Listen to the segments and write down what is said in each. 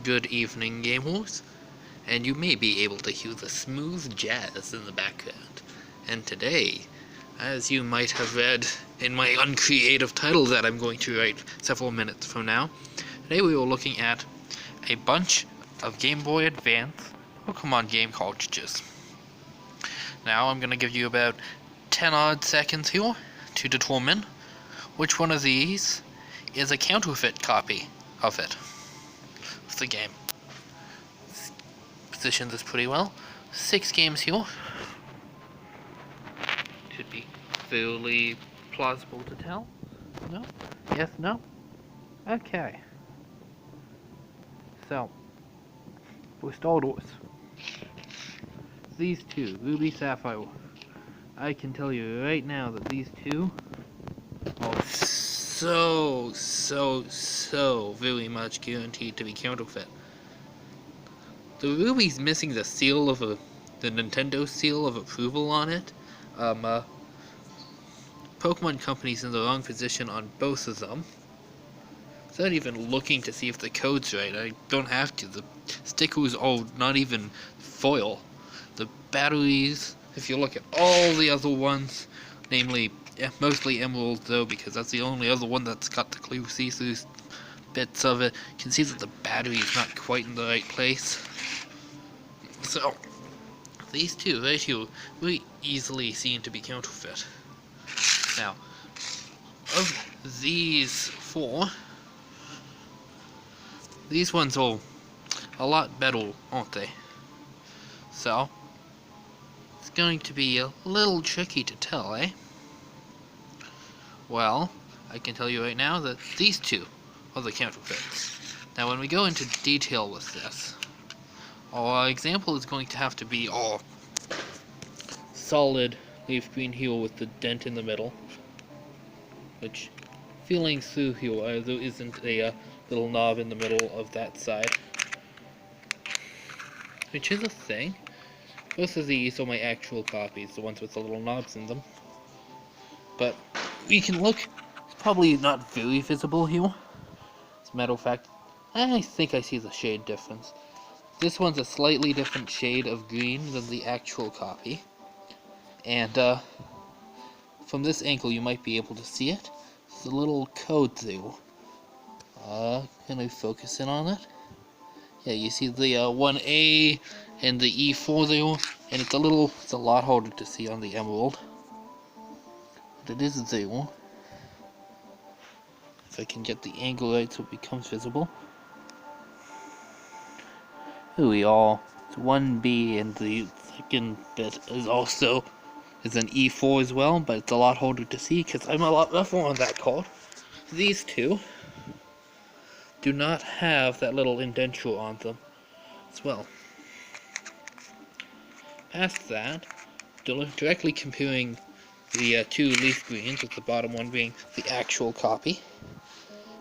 Good evening, gamers, and you may be able to hear the smooth jazz in the background. And today, as you might have read in my uncreative title that I'm going to write several minutes from now, today we were looking at a bunch of Game Boy Advance Pokemon game cartridges. Now I'm going to give you about 10 odd seconds here to determine which one of these is a counterfeit copy of it. The game. Position this pretty well. 6 games here. Should be fairly plausible to tell. No? Yes, no? Okay. So, for starters, these two, Ruby Sapphire, I can tell you right now that these two are so very much guaranteed to be counterfeit. The Ruby's missing the seal of the Nintendo seal of approval on it. Pokemon Company's in the wrong position on both of them. It's not even looking to see if the code's right. I don't have to. The stickers are not even foil. The batteries, if you look at all the other ones, namely mostly Emerald though, because that's the only other one that's got the clear see-through bits of it, you can see that the battery is not quite in the right place. So, these two right here very easily seen to be counterfeit. Now, of these 4, these ones are a lot better, aren't they? So, it's going to be a little tricky to tell, eh? Well, I can tell you right now that these two are the counterfeits. Now, when we go into detail with this, our example is going to have to be all solid leaf green here with the dent in the middle, which, feeling through here, there isn't a little knob in the middle of that side, which is a thing. Both of these are my actual copies, the ones with the little knobs in them. But we can look, it's probably not very visible here. As a matter of fact, I think I see the shade difference. This one's a slightly different shade of green than the actual copy. And from this angle you might be able to see it. There's a little code there. Can I focus in on it? Yeah, you see the 1A and the E4 there, and it's a lot harder to see on the Emerald. But it is there. If I can get the angle right so it becomes visible. Here we are. It's 1B, and the second bit is also an E4 as well, but it's a lot harder to see because I'm a lot rougher on that card. These two do not have that little indenture on them as well. Past that, directly comparing the 2 leaf greens, with the bottom one being the actual copy,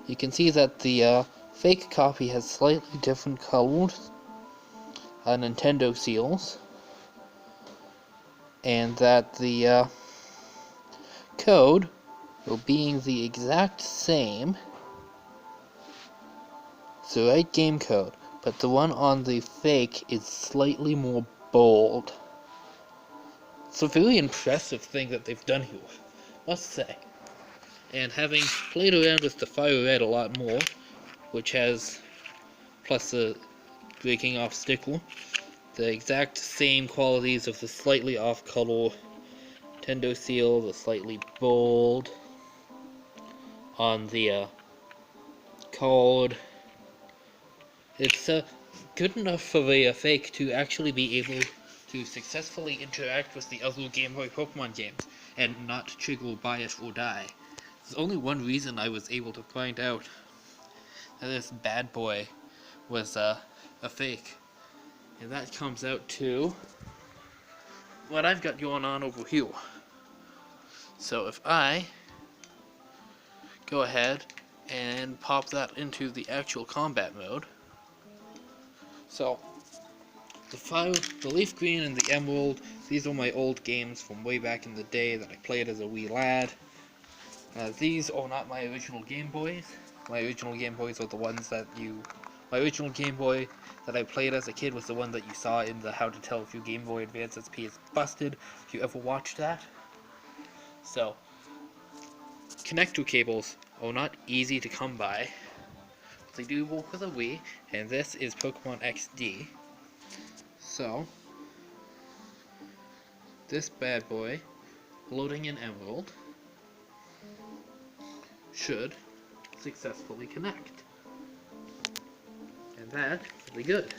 you can see that the fake copy has slightly different colored Nintendo seals, and that the code, though being the exact same, it's the right game code, but the one on the fake is slightly more bold. It's a very impressive thing that they've done here, must say. And having played around with the Fire Red a lot more, which has, plus the breaking off sticker, the exact same qualities of the slightly off color Nintendo seal, the slightly bold on the card. It's good enough for a fake to actually be able to successfully interact with the other Game Boy Pokemon games and not trigger bias or die. There's only one reason I was able to find out that this bad boy was a fake, and that comes out to what I've got going on over here. So if I go ahead and pop that into the actual combat mode, so the leaf green and the emerald, these are my old games from way back in the day that I played as a wee lad. These are not my original Game Boys. My original Game Boys are the ones that you My original Game Boy that I played as a kid was the one that you saw in the How to Tell If Your Game Boy Advance SP is busted, if you ever watched that. So, connector cables are not easy to come by. They do work with a Wii, and this is Pokemon XD. So, this bad boy, loading in Emerald, should successfully connect. And that's really good.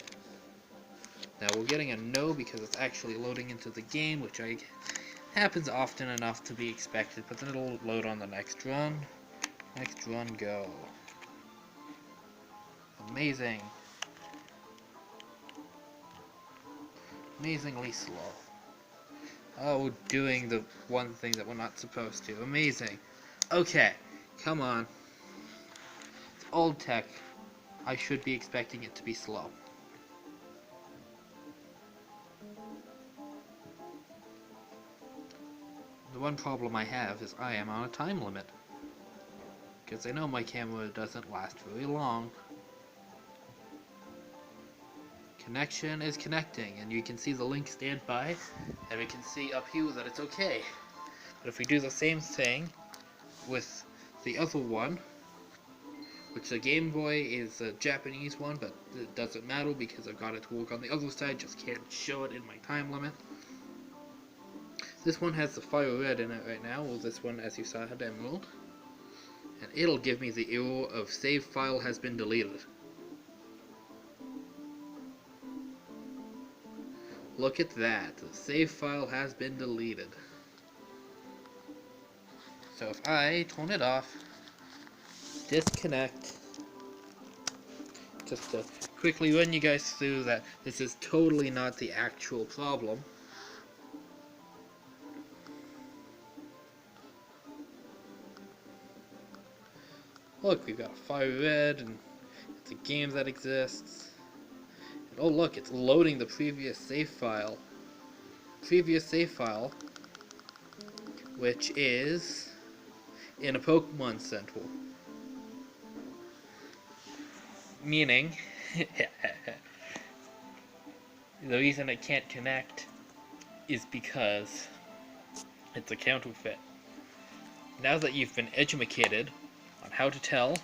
Now we're getting a no because it's actually loading into the game, which happens often enough to be expected, but then it'll load on the next run. Next run, go. Amazing. Amazingly slow. Oh, doing the one thing that we're not supposed to. Amazing. Okay, come on. It's old tech. I should be expecting it to be slow. The one problem I have is I am on a time limit. Because I know my camera doesn't last very long. Connection is connecting, and you can see the link stand by, and we can see up here that it's okay. But if we do the same thing with the other one, which the Game Boy is a Japanese one, but it doesn't matter because I've got it to work on the other side, just can't show it in my time limit. This one has the fire red in it right now, well this one, as you saw, had emerald. And it'll give me the error of save file has been deleted. Look at that, the save file has been deleted. So if I turn it off, disconnect, just to quickly run you guys through that this is totally not the actual problem. Look, we've got a fire red, and it's a game that exists. And oh look, it's loading the previous save file. Which is in a Pokemon Center. Meaning, the reason it can't connect is because it's a counterfeit. Now that you've been educated on how to tell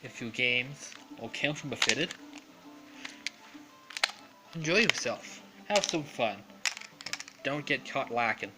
if your games are counterfeited, enjoy yourself. Have some fun. Don't get caught lacking.